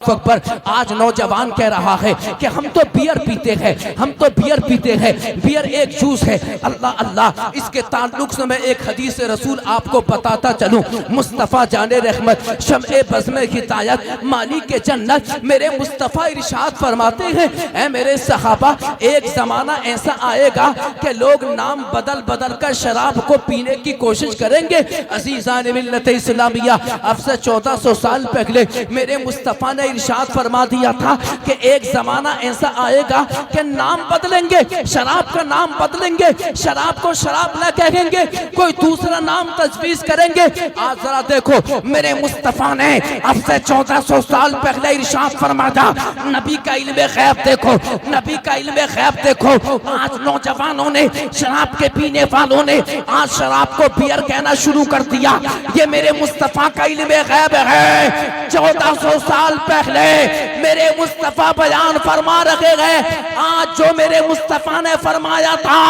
अकबर। आज नौजवान कह रहा है कि हम तो बियर पीते हैं, हम तो बियर पीते हैं, बियर एक जूस है। अल्लाह अल्लाह, इसके ताल्लुक से मैं एक हदीस रसूल आपको बताता चलूं। मुस्तफ़ा जाने रहमत शम्ए बज़्म हिदायत मालिक के जन्नत मेरे मुस्तफ़ा इरशाद फरमाते हैं, ऐ मेरे सहाबा, एक ज़माना ऐसा आएगा कि लोग नाम बदल बदल कर शराब को पीने की कोशिश करेंगे। अज़ीज़ान मिल्लत इस्लामिया, अब से 1400 साल पहले मेरे मुस्तफ़ा ने इरशाद फरमा दिया था कि एक जमाना ऐसा आएगा कि नाम बदलेंगे, शराब का नाम बदलेंगे, शराब को शराब न कहेंगे, कोई दूसरा नाम तजवीज़ करेंगे। आज जरा देखो, मेरे मुस्तफ़ा ने अब से 1400 साल पहले इरशाद फरमाया। नबी का इल्म गैब देखो, नबी का इल्म गैब देखो। आज नौजवानों ने, शराब के पीने वालों ने आज शराब को बियर कहना शुरू कर दिया। ये मेरे मुस्तफ़ा का इल्म गैब है। 1400 साल पहले मेरे मुस्तफ़ा बयान फरमा रखे गए। आज जो मेरे मुस्तफ़ा ने फरमाया था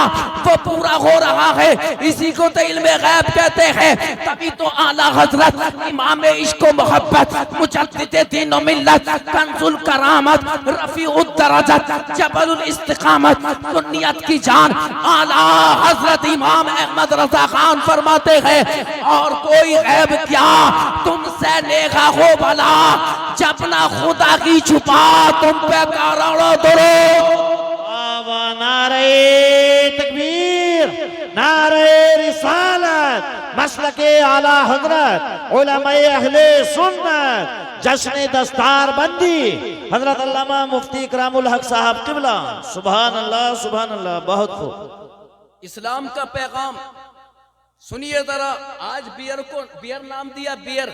वो पूरा हो रहा है। इसी को तो इल्म गैब कहते हैं। तभी तो आला हजरत इमाम इश्क व मोहब्बत मुजद्दिद दीन व मिल्लत कंजुल करामत रफीउद दरजत जबलुल इस्तिकामत सुन्नियत की जान आला हजरत इमाम अहमद रजा खान फरमाते हैं, और कोई गैब क्या तुमसे नेगा हो भला, जब ना खुदा की छुपा तुम पे कारणों दरो। नारे तकबीर, नारे रिसालत, मसलके आला हजरत उलमाए अहले सुन्नत, जश्न दस्तार बंदी हजरत अल्लामा मुफ्ती इकरामुल हक साहब किबला। सुभान अल्लाह, सुभान अल्लाह। बहुत खूब। इस्लाम का पैगाम सुनिए जरा। आज बियर नाम दिया, बियर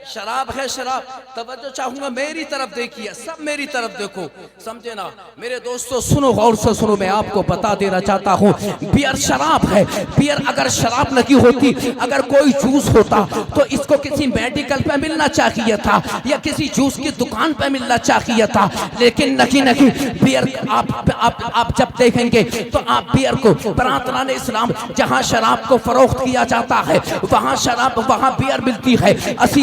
शराब है, शराब। तवज्जो चाहूंगा, मेरी तरफ देखिए, सब मेरी तरफ देखो, समझे ना मेरे दोस्तों, सुनो गौर से सुनो। मैं आपको बता देना चाहता हूँ, बियर शराब है। बियर अगर शराब नहीं होती, अगर कोई जूस होता तो इसको किसी मेडिकल पे मिलना चाहिए था या किसी जूस की दुकान पे मिलना चाहिए था, लेकिन नहीं। बियर आप जब देखेंगे तो आप बियर को बरातरान इस्लाम, जहाँ शराब को फरोख्त किया जाता है वहाँ शराब, वहाँ बियर मिलती है।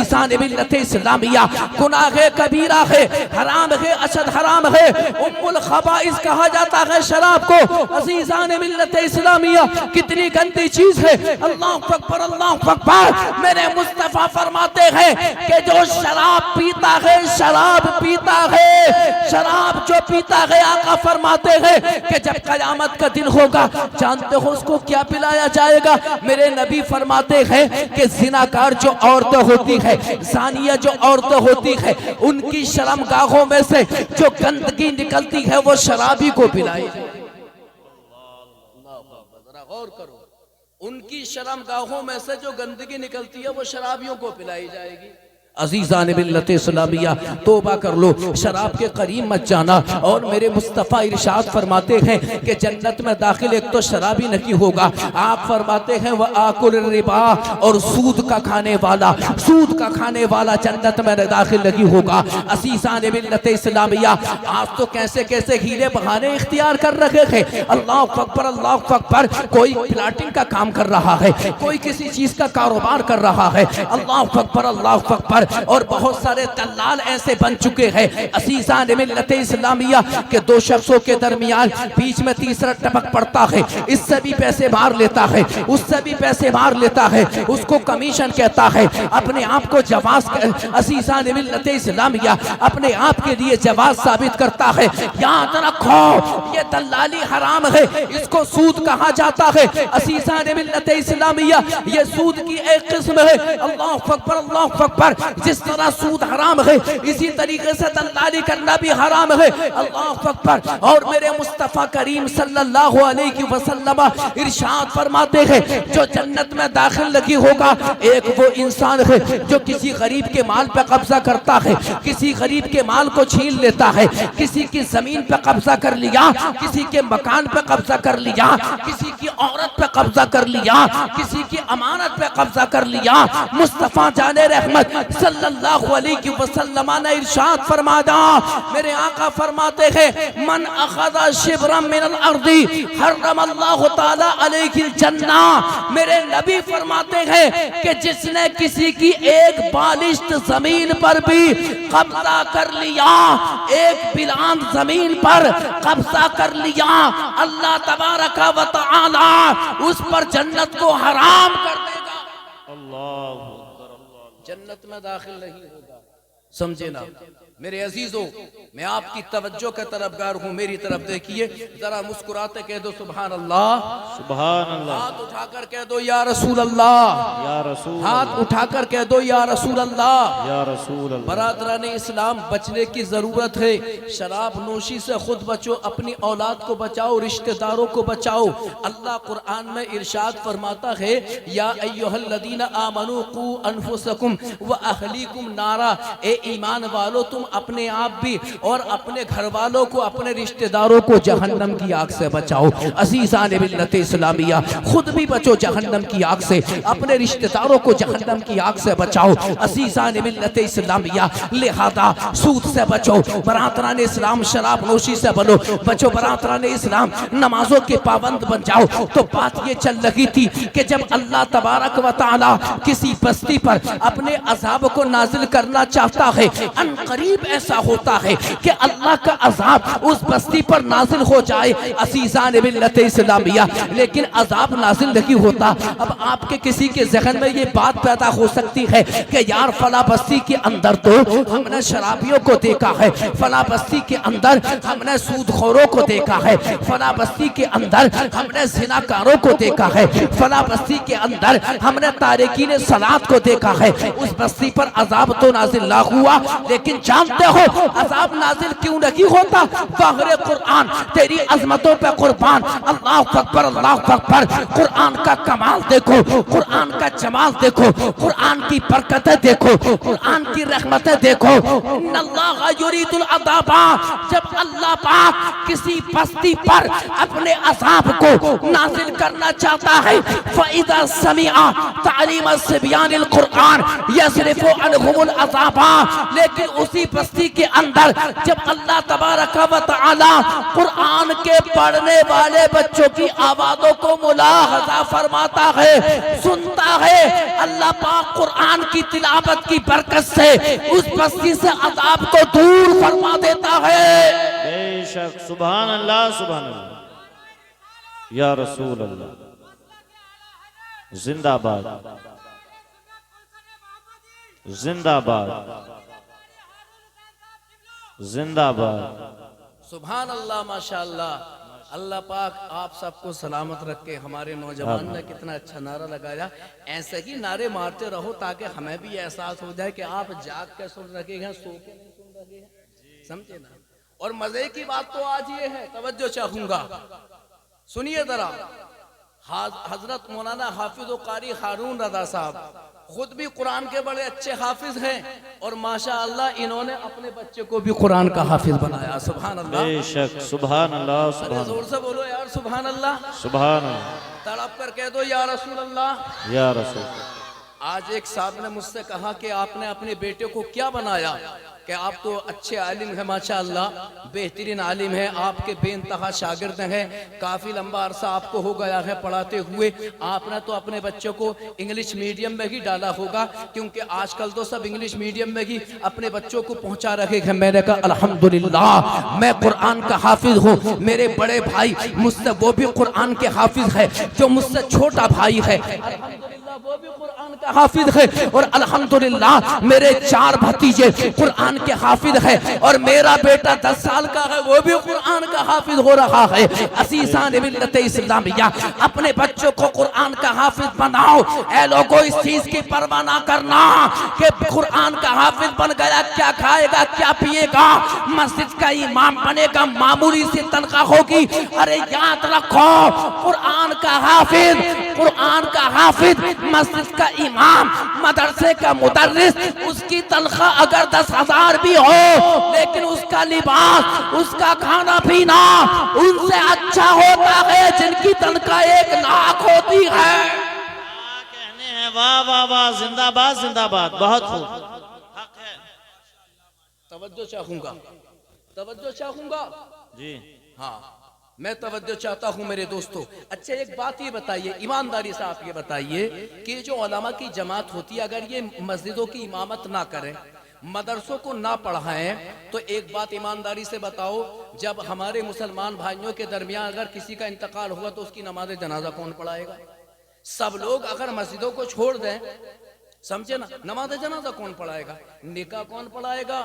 मिल्लत इस्लामिया गुनाह कबीरा है, हराम है, अशद हराम है, उम्मुल खबाइस कहा जाता है शराब को। अज़ीज़ान मिल्लत इस्लामिया कितनी गंदी चीज है। अल्लाहु अकबर, अल्लाहु अकबर। मेरे मुस्तफ़ा फरमाते हैं कि जो शराब पीता है, शराब पीता है, शराब जो पीता है, आका फरमाते हैं कि जब क़यामत का दिन होगा, जानते हो उसको क्या पिलाया जाएगा? मेरे नबी फरमाते हैं कि ज़िनाकार जो औरतें होती है, ज़ानिया जो औरतें होती है, उनकी शर्मगाहों में से जो गंदगी निकलती है वो शराबी को पिलाई। जरा गौर करो, उनकी शर्मगाहों में से जो गंदगी निकलती है वो शराबियों को पिलाई जाएगी। अज़ीज़ान मिल्लत इस्लामिया, तौबा कर लो, शराब के करीब मत जाना। और मेरे मुस्तफ़ा इरशाद फरमाते हैं कि जन्नत में दाखिल एक तो शराबी नहीं होगा, आप फरमाते हैं वह आकुल रिबा, और सूद का खाने वाला, सूद का खाने वाला जन्नत में दाखिल नहीं होगा। अज़ीज़ान मिल्लत इस्लामिया, आज तो कैसे कैसे हीले बहाने इख्तियार कर रखे हैं। अल्लाहु अकबर, अल्लाहु अकबर। कोई प्लाटिंग का काम कर रहा है, कोई किसी चीज का कारोबार कर रहा है। अल्लाहु अकबर, अल्लाहु अकबर। और बहुत सारे दलाल ऐसे बन चुके हैं। अज़ीज़ान मिल्लत इस्लामिया के दो शख्सों के दरमियान बीच में तीसरा टपक पड़ता है, इससे भी पैसे मार लेता है, उससे भी पैसे मार लेता है, उसको कमीशन कहता है, अपने आप को जवाज। अज़ीज़ान मिल्लत इस्लामिया अपने आप के लिए जवाज साबित करता है। याद रखो, ये दलाली हराम है, इसको सूद कहा जाता है। अज़ीज़ान मिल्लत इस्लामिया, ये सूद की एक किस्म है। अल्लाहु अकबर, अल्लाहु अकबर। जिस तरह सूद हराम है, इसी तरीके से दलाली करना भी हराम है। अल्लाहु अकबर। और मेरे मुस्तफ़ा करीम सल्लल्लाहु अलैहि वसल्लम इरशाद फरमाते हैं, जो जन्नत में दाखिल नहीं होगा, एक वो इंसान है जो किसी गरीब के माल पे कब्जा करता है, किसी गरीब के माल को छीन लेता है, किसी की जमीन पे कब्जा कर लिया, किसी के मकान पे कब्जा कर लिया, किसी की औरत पे कब्जा कर लिया, किसी की अमानत पे कब्जा कर लिया। मुस्तफ़ा जाने रहमत सल्लल्लाहु अलैहि वसल्लम ने इरशाद फरमाया, मेरे आका फरमाते हैं, मन अखज़ा शिब्रम मिनल अर्दी हर्रमल्लाहु ताला अलैहिल जन्ना। मेरे नबी फरमाते हैं कि जिसने किसी की एक बालिश्त जमीन पर भी कब्जा कर लिया, एक बिलान जमीन पर कब्जा कर लिया, अल्लाह तबारक व तआला उस पर जन्नत को हराम कर देगा, जन्नत में दाखिल नहीं होगा। समझे ना मेरे अजीजों, मैं आपकी तवज्जो का तलबगार हूँ, मेरी तरफ देखिए, जरा मुस्कुराते कह दो सुभान अल्लाह, सुभान अल्लाह। हाथ उठाकर कह दो या रसूल अल्लाह, या रसूल। हाथ उठाकर कह दो या रसूल अल्लाह, या रसूल अल्लाह। बरादरान इस्लाम, बचने की जरूरत है। शराब नोशी से खुद बचो, अपनी औलाद को बचाओ, रिश्तेदारों को बचाओ। अल्लाह कुरान में इरशाद फरमाता है, या अय्युहल्लज़ीना आमनू कू अनफुसकुम व अहलीकुम नारा, ए ईमान वालो तुम अपने आप भी और अपने घर वालों को, अपने रिश्तेदारों को जहन्नम की आग से बचाओ। अज़ीज़ान मिल्लत इस्लामिया, खुद भी बचो जहन्नम की आग से, अपने रिश्तेदारों को जहन्नम की आग से बचाओ। अज़ीज़ान मिल्लत इस्लामिया, लिहाजा सूद से बचो, बरातरान इस्लाम शराब नोशी से बचो, बरातरान इस्लाम नमाजों के पाबंद बन जाओ। तो बात ये चल रही थी कि जब अल्लाह तबारक व तआला किसी बस्ती पर अपने अज़ाब को नाजिल करना चाहता है, अनकरीब ऐसा होता है कि अल्लाह का अज़ाब उस बस्ती पर नाजिल हो जाए। अज़ीज़ान मिल्लत इस्लामिया, लेकिन अज़ाब नाजिल नहीं होता। अब आपके किसी के ज़हन में ये बात पैदा हो सकती है कि यार फला बस्ती के अंदर तो हमने शराबियों को देखा है, फला बस्ती के अंदर हमने सूदखोरों को देखा है, फला बस्ती के अंदर हमने ज़िनाकारों को देखा है, फला बस्ती के अंदर हमने तारिकीन सलात को देखा है। उस बस्ती पर अज़ाब तो नाजिल ना हुआ, लेकिन जानते हो अज़ाब नाजिल क्यों नहीं होता? ज़ाहिर कुरान तेरी अजमतों पे कुर्बान, अल्लाह अकबर, अल्लाह अकबर। कुरान का कमाल देखो, कुरान का जमाल देखो, कुरान की बरकतें देखो, कुरान की रहमतें देखो। अल्लाह युरीदुल अज़ाबा, जब अल्लाह पाक किसी बस्ती पर अपने अज़ाब को नाजिल करना चाहता है, फ़इज़ा समिअ तालीम सिबयानिल कुरान यस्रिफु अनहुमुल अज़ाबा, लेकिन उसी बस्ती के अंदर जब अल्लाह तबारक व तआला कुरान के पढ़ने वाले बच्चों की आवाज़ों को मुलाहज़ा फरमाता है, सुनता है, अल्लाह पाक कुरान की तिलावत की बरकत से उस बस्ती से अज़ाब को दूर फरमा देता है। बेशक, सुभान अल्लाह, सुभान अल्लाह, या रसूल अल्लाह, जिंदाबाद, जिंदाबाद, जिंदाबाद। सुभान अल्लाह, माशाअल्लाह। अल्लाह पाक आप सबको सलामत रखे। हमारे नौजवान ने कितना अच्छा नारा लगाया। ऐसे ही नारे मारते रहो ताकि हमें भी एहसास हो जाए कि आप जाग के सुन रखे हैं, सो के नहीं सुन रखे हैं। समझे ना? और मजे की बात तो आज ये है, तवज्जो चाहूंगा, सुनिए जरा। हजरत मौलाना हाफिज व कारी हारून रज़ा साहब खुद भी कुरान के बड़े अच्छे हाफिज हैं, और माशाअल्लाह इन्होंने अपने बच्चे को भी कुरान का हाफिज बनाया। सुभान अल्लाह, बेशक, सुभान अल्लाह, सुभान, जोर से बोलो यार सुभान अल्लाह, सुभान अल्लाह, तड़प कर कह दो या रसूल अल्लाह, या रसूल। आज एक साहब ने मुझसे कहा कि आपने अपने बेटे को क्या बनाया, कि आप तो अच्छे आलिम हैं, माशाअल्लाह बेहतरीन आलिम हैं, आपके बेइंतहा शागिर्द हैं, काफ़ी लंबा अरसा आपको हो गया है पढ़ाते हुए, आपने तो अपने बच्चों को इंग्लिश मीडियम में ही डाला होगा, क्योंकि आजकल तो सब इंग्लिश मीडियम में ही अपने बच्चों को पहुंचा रखे हैं। मैंने कहा अल्हम्दुलिल्लाह, मैं कुरान का हाफिज हूँ, मेरे बड़े भाई मुझसे वो भी कुरान के हाफिज है, जो मुझसे छोटा भाई है वो भी कुरान का हाफिज है, और अल्हम्दुलिल्लाह मेरे 4 भतीजे कुरान के हाफिज है, और मेरा बेटा 10 साल का है, वो भी कुरान का हाफिज हो रहा है। अज़ीज़ान मिल्लत इस्लामिया, अपने बच्चों को कुरान का हाफिज बनाओ। ऐ लोगों, इस चीज की परवाह ना करना कि कुरान का हाफिज बन गया, क्या खाएगा क्या पिएगा, मस्जिद का इमाम बनेगा, मामूली सी तनख्वाह होगी। अरे याद रखो, कुरान का हाफिज, कुरान का हाफिज, मस्जिद का इमाम, मदरसे का मुदर्रिस, उसकी तनख्वाह अगर 10,000 भी हो, लेकिन उसका लिबास, उसका खाना पीना उनसे अच्छा होता है जिनकी तनख्वाह 1 लाख होती है। कहने हैं वाह वाह वाह, जिंदाबाद जिंदाबाद, बहुत खूब। हक है। तवज्जो चाहूंगा, तवज्जो चाहूंगा जी हाँ, मैं तवज्जो चाहता हूँ मेरे दोस्तों। अच्छा एक बात ये बताइए, ईमानदारी से आप ये बताइए कि जो उलमा की जमात होती है, अगर ये मस्जिदों की इमामत ना करें, मदरसों को ना पढ़ाएं, तो एक बात ईमानदारी से बताओ, जब हमारे मुसलमान भाइयों के दरमियान अगर किसी का इंतकाल हुआ तो उसकी नमाज जनाजा कौन पढ़ाएगा? सब लोग अगर मस्जिदों को छोड़ दें, समझे ना, नमाज जनाजा कौन पढ़ाएगा? निकाह कौन पढ़ाएगा?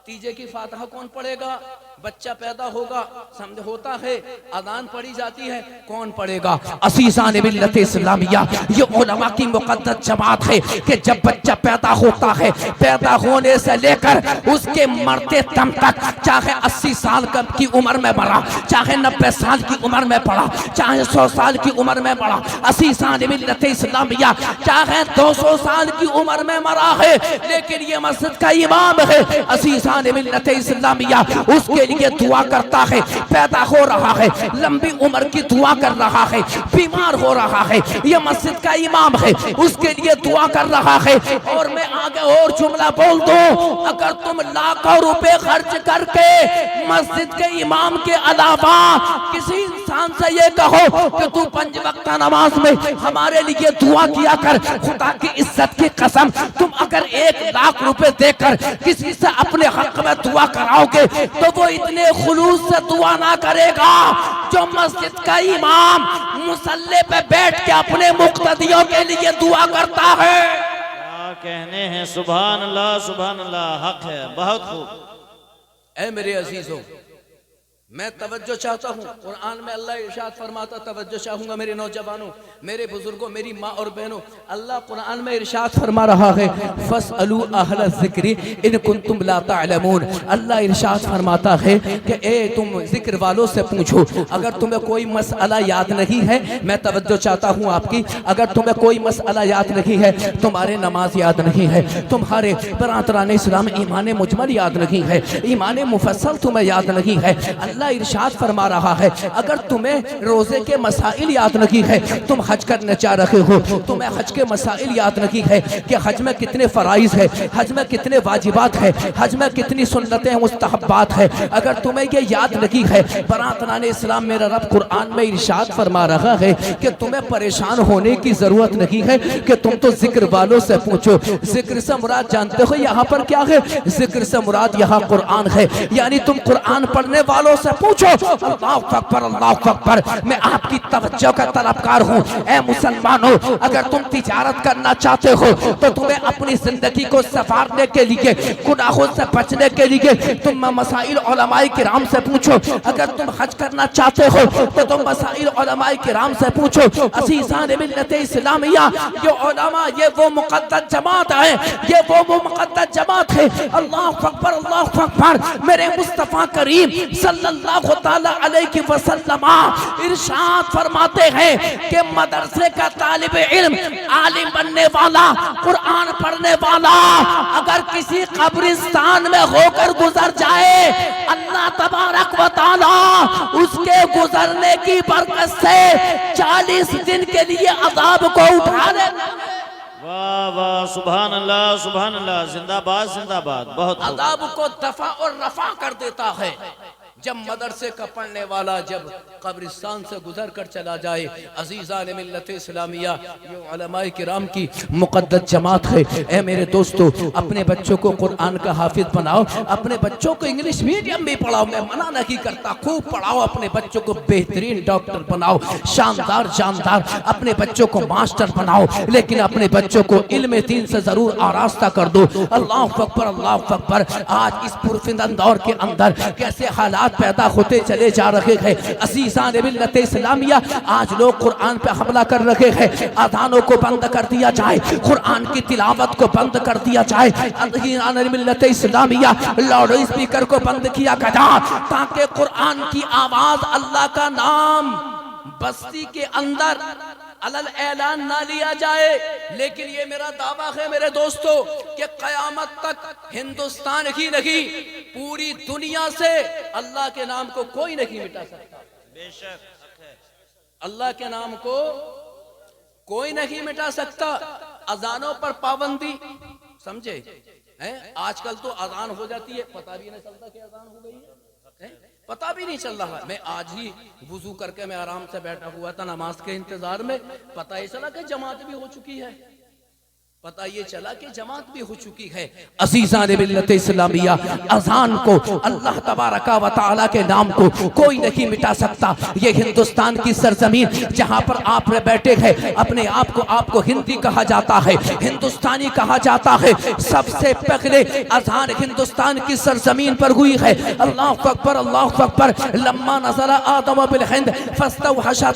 तीजे की फातिहा कौन पढ़ेगा? बच्चा पैदा होगा, समझ होता है, अजान पढ़ी जाती है, कौन पढ़ेगा? असीसान मिल्लत इस्लामिया, ये उलमा की मुक़द्दस जमात है कि जब बच्चा पैदा होता है, पैदा होने से लेकर उसके मरते दम तक, चाहे 80 साल की उम्र में मरा, चाहे 90 साल की उम्र में पड़ा, चाहे 100 साल की उम्र में पड़ा, असीसान मिल्लत इस्लामिया चाहे 200 साल की उम्र में मरा है, लेकिन ये मस्जिद का इमाम है, असीसान मिल्लत इस्लामिया उसके लिए दुआ करता है, पैदा हो रहा है, लंबी उम्र की दुआ कर रहा है, बीमार हो रहा है, ये मस्जिद का इमाम है, उसके लिए दुआ कर रहा है। और मैं आगे और जुमला बोल दूं, अगर तुम लाखों रुपए खर्च करके मस्जिद के इमाम के अलावा किसी इंसान से ये कहो कि तू 5 वक्त नमाज में हमारे लिए दुआ किया कर, खुदा की इज्जत की कसम, तुम अगर 1 लाख रुपए देकर किसी से अपने हक में दुआ कराओगे तो वो इतने खुलूस से दुआ ना करेगा जो मस्जिद का इमाम मुसल्ले पे बैठ के अपने मुक्तदियों के लिए दुआ करता है। क्या कहने हैं, सुभान अल्लाह, हक है, बहुत खूब। ऐ मेरे अजीजों, मैं तवज्जो चाहता हूँ, कुरान में अल्लाह इरशाद फरमाता, तवज्जो चाहूंगा मेरे नौजवानों, मेरे बुजुर्गों, मेरी माँ और बहनों, अल्लाह कुरान में इरशाद फरमा रहा है, फसअलू अहल ज़िक्रि इन कुंतुम ला तअलमून। अल्लाह इरशाद फरमाता है कि ए तुम जिक्र वालों से पूछो, अगर तुम्हें कोई मसला याद नहीं है, मैं तवज्जो चाहता हूँ आपकी, अगर तुम्हें कोई मसला याद नहीं है, तुम्हारे नमाज याद नहीं है, तुम्हारे बरातरान इस्लाम ईमान मुजमल याद नहीं है, ईमान मुफस्सल तुम्हें याद नहीं है, अल्लाह इरशाद फरमा रहा है, अगर तुम्हें रोजे के मसाइल याद नहीं है, तुम हज करने जा रहे हो, तुम्हें हज के मसाइल याद नहीं है कि हज में कितने फराइज है, हज में कितने वाजिबात है, हज में कितनी सुन्नतें मुस्तहब्बात है, अगर तुम्हें ये याद नहीं है, बरातरान इस्लाम मेरा रब कुरान में इरशाद फरमा रहा है कि तुम्हें परेशान होने की जरूरत नहीं है, कि तुम तो जिक्र वालों से पूछो। जिक्र से मुराद जानते हो यहाँ पर क्या है? जिक्र से मुराद यहाँ कुरान है, यानी तुम कुरान पढ़ने वालों से पूछो। अल्लाहु अकबर, अल्लाहु अकबर। मैं आपकी तवज्जो का तलबगार हूँ। ऐ मुसलमानों, अगर तुम तिजारत करना चाहते हो तो तुम्हें अपनी जिंदगी को संवारने के लिए, गुनाहों से बचने के लिए तुम मसाइल उलमाए किराम से पूछो। अगर तुम हज करना चाहते हो तो तुम मसाइल उलमाए किराम से पूछो। असीसान मिल्लत इस्लामिया, ये उलमा, ये वो मुक़द्दस जमात है, ये वो मुक़द्दस जमात है। अल्लाहु अकबर, अल्लाहु अकबर। मेरे मुस्तफ़ा करीम सल्लल्लाहु तआला अलैहि वसल्लम इरशाद फरमाते हैं कि मदरसे का तालिब इल्म, आलिम बनने वाला, कुरान पढ़ने वाला अगर किसी कब्रिस्तान में होकर गुजर जाए, अल्लाह तबारक व तआला उसके गुजरने की बरकत से 40 दिन के लिए अज़ाब को उठा लेना। वाह वाह, सुभान अल्लाह, जिंदाबाद जिंदाबाद। बहुत अज़ाब को दफा और रफा कर देता है। जब मदरसे का पढ़ने वाला जब कब्रिस्तान से गुजर कर चला जाए, अजीज़ान मिल्लत इस्लामिया, ये उलमाए किराम की मुक़द्दस जमात है। ऐ मेरे दोस्तों, अपने बच्चों को कुरान का हाफिज बनाओ, अपने बच्चों को इंग्लिश मीडियम भी पढ़ाओ, मैं मना नहीं करता, खूब पढ़ाओ, अपने बच्चों को बेहतरीन डॉक्टर बनाओ, शानदार जानदार, अपने बच्चों को मास्टर बनाओ, लेकिन अपने बच्चों को इल्म दीन से जरूर आरास्ता कर दो। अल्लाहु अकबर, अल्लाहु अकबर। आज इस पुरफिदन दौर के अंदर कैसे हालात पैदा होते चले जा रहे हैं। अज़ीज़ान मिल्लत इस्लामिया, आज लोग कुरान पे हमला कर रहे हैं। अज़ानों को बंद कर दिया जाए, कुरान की तिलावत को बंद कर दिया जाए। अज़ीज़ान मिल्लत इस्लामिया, लाउड स्पीकर को बंद किया गया ताकि कुरान की आवाज, अल्लाह का नाम बस्ती के अंदर अलल ऐलान ना लिया जाए। लेकिन ये मेरा दावा है मेरे दोस्तों कि कयामत तक हिंदुस्तान ही नहीं, पूरी दुनिया से अल्लाह के नाम को कोई नहीं मिटा सकता। बेशक अल्लाह के नाम को कोई नहीं मिटा सकता। अजानों पर पाबंदी, समझे, हैं? आजकल तो अजान हो जाती है, पता भी नहीं चलता कि अजान हो गई है, पता भी नहीं चल रहा। मैं आज ही वुजू करके मैं आराम से बैठा हुआ था नमाज के इंतजार में, पता ही चला कि जमात भी हो चुकी है, पता ये चला कि जमात भी हो चुकी है। अज़ीज़ान मिल्लत इस्लामिया, अज़ान को, अल्लाह तबारका व तआला के नाम को कोई नहीं मिटा सकता। ये हिंदुस्तान की सरजमीन जहाँ पर आप बैठे हैं, अपने आप को आपको हिंदी कहा जाता है, हिंदुस्तानी कहा जाता है। सबसे पहले अज़ान हिंदुस्तान की सरजमीन पर हुई है। अल्लाहु अकबर, अल्लाहु अकबर। लम्मा नज़रा आदम बिल हिंद फस्तवहशा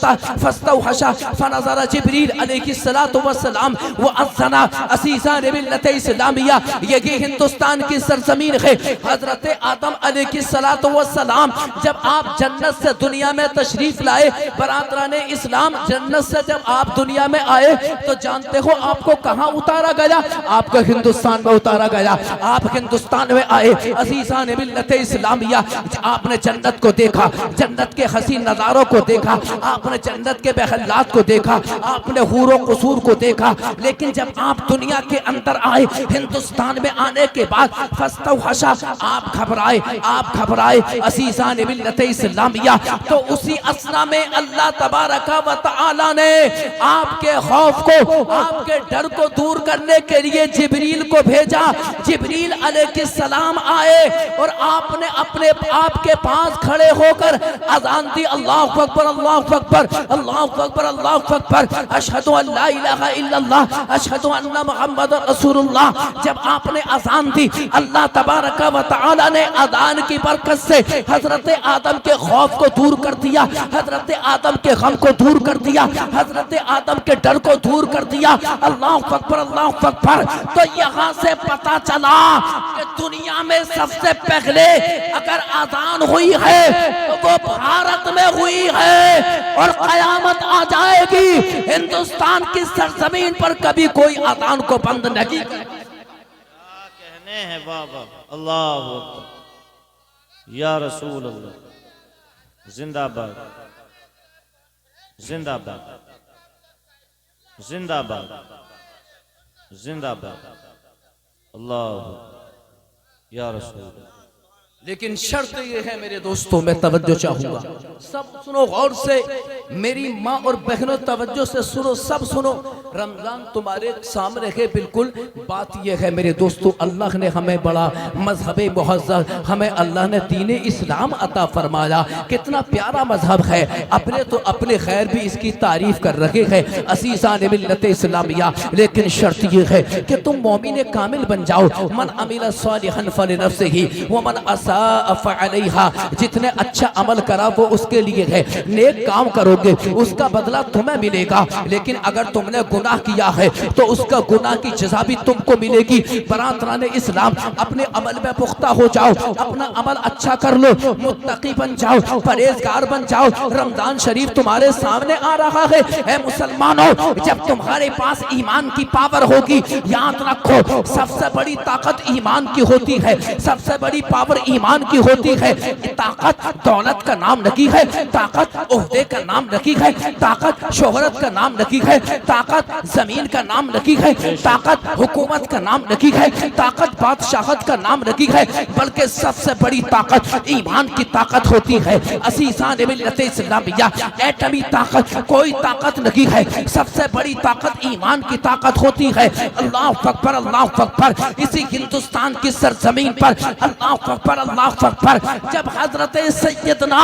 फनज़रा जिब्रील अलैहिस्सलातु वस्सलाम व अज़्ज़ना। अज़ीज़ान मिल्लत इस्लामिया, ये हिंदुस्तान की सरजमीन है। हजरत आदम अलैहिस्सलातु वस्सलाम जब आप जन्नत से दुनिया में तशरीफ लाए, बरातराने इस्लाम, जन्नत से जब आप दुनिया में आए तो जानते हो आपको कहाँ उतारा गया? आपको हिंदुस्तान में उतारा गया। आप हिंदुस्तान में आए, अज़ीज़ान मिल्लत इस्लामिया, आपने जन्नत को देखा, जन्नत के हसीन नज़ारों को देखा, आपने जन्नत के महलात को देखा, आपने हूरों कसूर को देखा। लेकिन जब आप दुनिया के अंदर आए, हिंदुस्तान में आने के बाद फस्तवहशा, आप घबराए अज़ीज़ान मिल्लत इस्लामिया। तो उसी असना में अल्लाह तबारका व तआला ने आपके खौफ को, आपके डर को दूर करने के लिए जिब्रील को भेजा। जिब्रील अलैहिस्सलाम आए और आपने अपने आपके पास खड़े होकर अज़ान दी, अल्लाहु अकबर, अल्लाहु अकबर, अल्लाहु अकबर, अल्लाहु अकबर, अशहदु अल्ला इलाहा इल्लल्लाह, अशहदु अन्ना मुहम्मद रसूलुल्लाह। जब आपने अज़ान दी, अल्लाह तबारका व तआला ने अज़ान की बरकत से हजरत आदम के खौफ को दूर कर दिया, हजरत आदम के गम को दूर कर दिया, हजरत आदम के डर को दूर कर दिया। अल्लाहु अकबर, अल्लाहु अकबर। तो यहाँ से पता चला कि दुनिया में सबसे पहले अगर अज़ान हुई है तो वो भारत में हुई है, और कयामत आ जाएगी हिंदुस्तान की सरजमीन पर कभी कोई अज़ान को बंद नहीं। क्या कहने हैं बाबा, अल्लाह अकबर, या रसूल अल्लाह, जिंदाबाद, जिंदाबाद, जिंदाबाद, जिंदाबाद, अल्लाह या रसूल। लेकिन शर्त ये है मेरे दोस्तों, मैं तवज्जो चाहूंगा, सब सुनो गौर से, मेरी माँ और बहनों तवज्जो से सुनो, सब सुनो। रमजान तुम्हारे सामने है, बिल्कुल बात यह है मेरे दोस्तों, अल्लाह ने हमें बड़ा मजहब मुहज़्ज़ज़, हमें अल्लाह ने दीन इस्लाम अता फरमाया। कितना प्यारा मजहब है, अपने तो अपने खैर भी इसकी तारीफ कर रहे हैं अज़ीज़ान मिल्लत इस्लामिया। लेकिन शर्त यह है कि तुम मोमिन कामिल बन जाओ। मन अमिल सालिहन फलिनफ्सिही व मन असा फअलैहा, जितने अच्छा अमल करा वो उसके लिए है, नेक काम करोगे उसका बदला तुम्हें मिलेगा। लेकिन अगर तुमने गुनाह किया है तो उसका गुनाह की सज़ा भी तुमको मिलेगी। बरातराने इस्लाम, अपने अमल में पुख्ता हो जाओ, अपना अमल अच्छा कर लो, मुत्तकी बन जाओ, परहेजगार बन जाओ। रमजान शरीफ तुम्हारे सामने आ रहा है। ऐ मुसलमानों, जब तुम्हारे पास ईमान की पावर होगी, याद रखो सबसे बड़ी ताकत ईमान की होती है, सबसे बड़ी पावर ईमान की होती है। ताकत दौलत का नाम नहीं है, ताकत ओहदे का नाम नहीं है, ताकत शोहरत का नाम नहीं है, ताकत जमीन का नाम नहीं है, ताकत हुकूमत का नाम नहीं है, ताकत बादशाहत का नाम नहीं है, बल्कि सबसे बड़ी ताकत ईमान की ताकत होती है। अज़ीज़ान मिल्लत इस्लामिया, एटमी ताकत कोई ताकत नहीं है, सबसे बड़ी ताकत ईमान की ताकत होती है। अल्लाहु अकबर, अल्लाहु अकबर। इसी हिंदुस्तान की सरजमीन पर अल्लाहु अकबर, अल्लाहु अकबर। जब हजरत सैयदना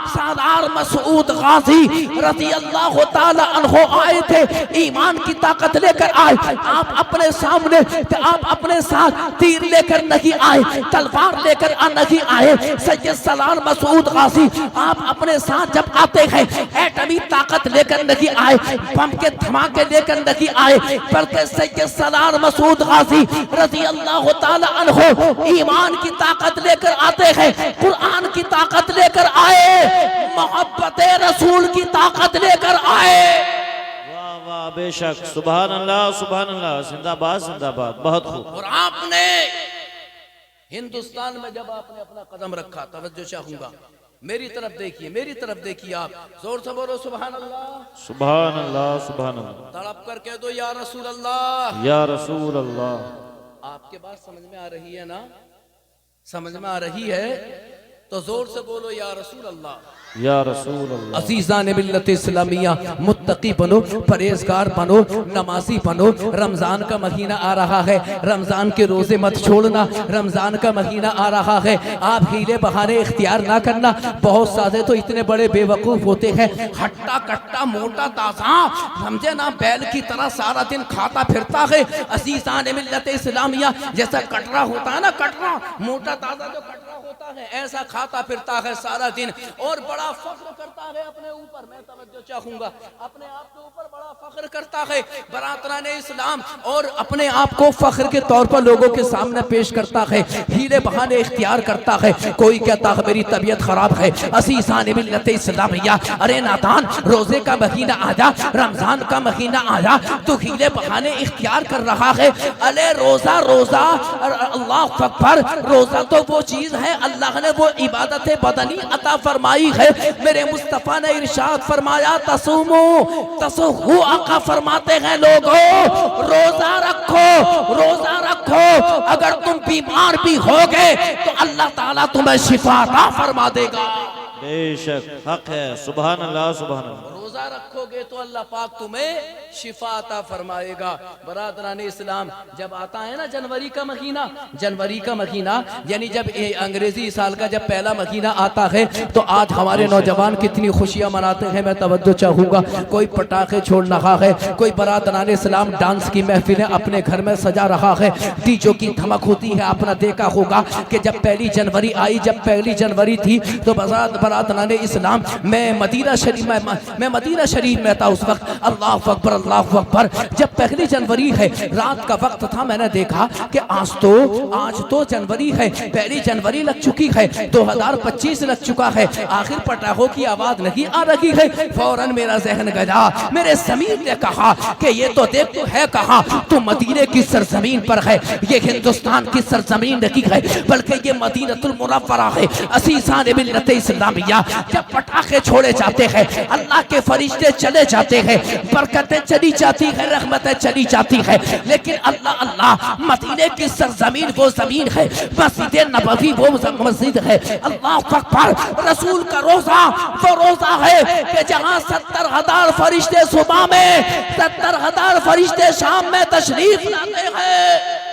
सरदार मसूद गाजी रज़ी अल्लाह तआला अन्हु आए थे, ईमान की ताकत लेकर आए। आप अपने सामने, आप अपने साथ तीर लेकर नहीं आए, तलवार लेकर नहीं आए। सैयद सरदार मसूद गाजी आप अपने साथ जब आते हैं, एटमी ताकत लेकर नहीं आए, बम के धमाके लेकर नहीं आए, बल्कि सैयद सरदार मसूद गाजी रज़ी अल्लाह तआला अन्हु ईमान की ताकत लेकर आते हैं, कुरान की ताकत लेकर आए, मोहब्बत रसूल की ताकत लेकर आए। वाह वाह, बेशक, सुभान अल्लाह, सुभान अल्लाह, जिंदाबाद, जिंदाबाद, बहुत खूब। और आपने हिंदुस्तान में जब आपने अपना कदम रखा, तवज्जो चाहूंगा, मेरी तरफ देखिए, मेरी तरफ देखिए, आप जोर से बोलो सुभान अल्लाह, सुभान अल्लाह, सुभान अल्लाह, तड़प कर कह दो या रसूल अल्लाह, या रसूल अल्लाह। आपके बात समझ में आ रही है ना? समझ में आ रही है तो जोर से बोलो या रसूल अल्लाह, या रसूल अल्लाह। अज़ीज़ान मिल्लत इस्लामिया, मुत्तकी बनो, परहेजगार बनो, नमाजी बनो। रमजान का महीना आ रहा है, रमजान के रोजे मत छोड़ना। रमजान का महीना आ रहा है, आप हीले बहाने इख्तियार ना करना। बहुत सारे तो इतने बड़े बेवकूफ होते हैं, हट्टा कट्टा मोटा ताजा, समझे ना, बैल की तरह सारा दिन खाता फिरता है। अज़ीज़ान मिल्लत इस्लामिया, जैसा कटरा होता है ना, कटरा मोटा ताजा जो कटरा होता है, ऐसा खाता फिरता है सारा दिन और बड़ा फख्र करता है अपने ऊपर। मैं तवज्जो चाहूंगा, अपने आप के ऊपर बड़ा फख्र करता है बरातराने इस्लाम, और अपने आप को फख्र के तौर पर लोगों के सामने पेश करता है, हीले बहाने इख्तियार करता है। कोई कहता है मेरी तबीयत खराब है, अज़ीज़ान मिल्लत इस्लामिया, अरे नादान, रोजे का महीना आया, रमजान का महीना आया, तो हीले बहाने इख्तियार कर रहा है। अरे रोजा रोजा, अल्लाह अकबर, रोजा तो वो चीज है, अल्लाह ने वो इबादत बदनी अता फरमाई है। मेरे मुस्तफा ने इरशाद फरमाया तसूमो तसहु, आका फरमाते हैं लोगों रोजा रखो, रोजा रखो। अगर तुम बीमार भी होगे तो अल्लाह ताला तुम्हें शिफा अता फरमा देगा। बेशक हक है, सुभान अल्लाह सुभान अल्लाह। रोजा रखोगे तो अल्लाह पाक तुम्हें शिफा अता फरमाएगा। बरादरान इस्लाम, जब आता है ना जनवरी का महीना, जनवरी का महीना यानी जब अंग्रेजी साल का जब पहला महीना आता है, तो आज हमारे नौजवान कितनी खुशियां मनाते हैं। मैं तवज्जो चाहूंगा, कोई पटाखे छोड़ रहा है, कोई बरादरान इस्लाम डांस की महफिलें अपने घर में सजा रहा है, डीजों की धमक होती है। आपने देखा होगा कि जब पहली जनवरी आई, जब पहली जनवरी थी, तो बरादरान इस्लाम, मैं मदीना शरीफ में था उस वक्त। अल्लाह अकबर, अल्लाह अकबर। जब पहली जनवरी है, रात का वक्त था, मैंने देखा कि आज तो जनवरी है, पहली जनवरी लग चुकी है, 2025 लग चुका है, आखिर पटाखों की आवाज नहीं आ रही है। फौरन मेरा जहन गया, मेरे ज़मीर ने कहा कि ये तो देख तो है कहा, तो मदीने की सरजमीन पर है, ये हिंदुस्तान की सरजमीन नहीं है, बल्कि ये मदीनतुल मुनव्वरा है। अज़ीज़ान मिल्लत इस्लामिया, जब पटाखे छोड़े जाते हैं, अल्लाह के फरिश्ते चले जाते हैं, बरकतें चली जाती है, रहमतें चली जाती है, लेकिन अल्लाह अल्लाह, मदीने की सरजमीन वो जमीन है, मस्जिद नबवी वो मस्जिद है। अल्लाह अकबर, रसूल का रोजा वो रोजा है कि जहां 70,000 फरिश्ते सुबह में, 70,000 फरिश्ते शाम में तशरीफ लाते हैं।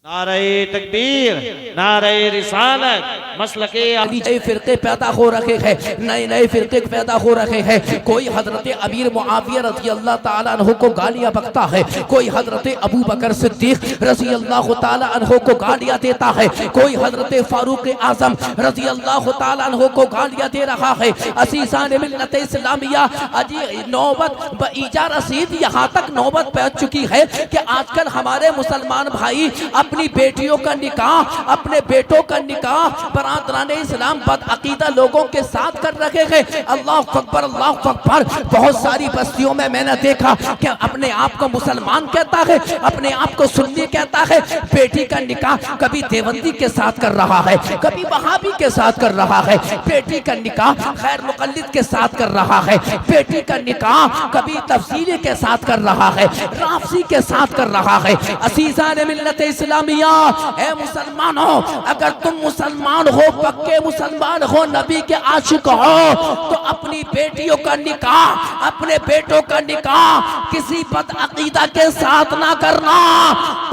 नारे तकबीर, नारे रिसालत, मसलके नए फिरके पैदा हो रखे हैं, नए नए फिरके पैदा हो रहे हैं। कोई हजरत अमीर मुआविया रज़ी अल्लाह ताला अन्हु को गालियां बकता है, कोई हजरत अबू बकर सिद्दीक रज़ी अल्लाह ताला अन्हु को गालियां देता है, कोई हजरत फारूक आजम रज़ी अल्लाह ताला अन्हु को गालियां दे रहा है। अज़ीज़ान मिल्लत इस्लामिया, अजी नौबत बईजा रसीद यहाँ तक नौबत पहुंच चुकी है कि आजकल हमारे मुसलमान भाई अपनी बेटियों का निकाह, अपने बेटों का निकाह बरादरान इस्लाम बदअकीदा लोगों के साथ कर रखे हैं। अल्लाह अकबर, अल्लाह अकबर। बहुत सारी बस्तियों में मैंने देखा कि अपने आप को मुसलमान कहता है, अपने आप को सुन्नी कहता है, बेटी का निकाह कभी देवबंदी के साथ कर रहा है, कभी वहाबी के साथ कर रहा है, बेटी का निकाह गैर मुक़ल्लिद के साथ कर रहा है, बेटी का निकाह कभी तफसीली के साथ कर रहा है, राफसी के साथ कर रहा है। अज़ीज़ान मिल्लत इस्लामिया, ऐ मुसलमानों, अगर तुम मुसलमान हो, पक्के मुसलमान हो, नबी के आशिक हो, तो अपनी बेटियों का निकाह, अपने बेटों का निकाह किसी बदअकीदा के साथ ना करना,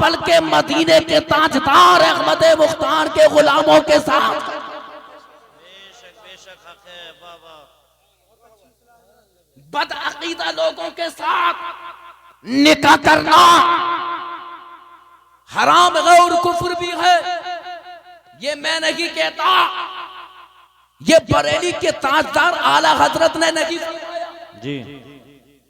बल्कि मदीने के ताजदार अहमद मुख्तार के गुलामों के साथ। बदअकीदा लोगों के साथ निकाह करना हराम है और कुफ्र भी है। ये मैं नहीं कहता, ये बरेली के ताजदार आला हजरत ने नहीं जी।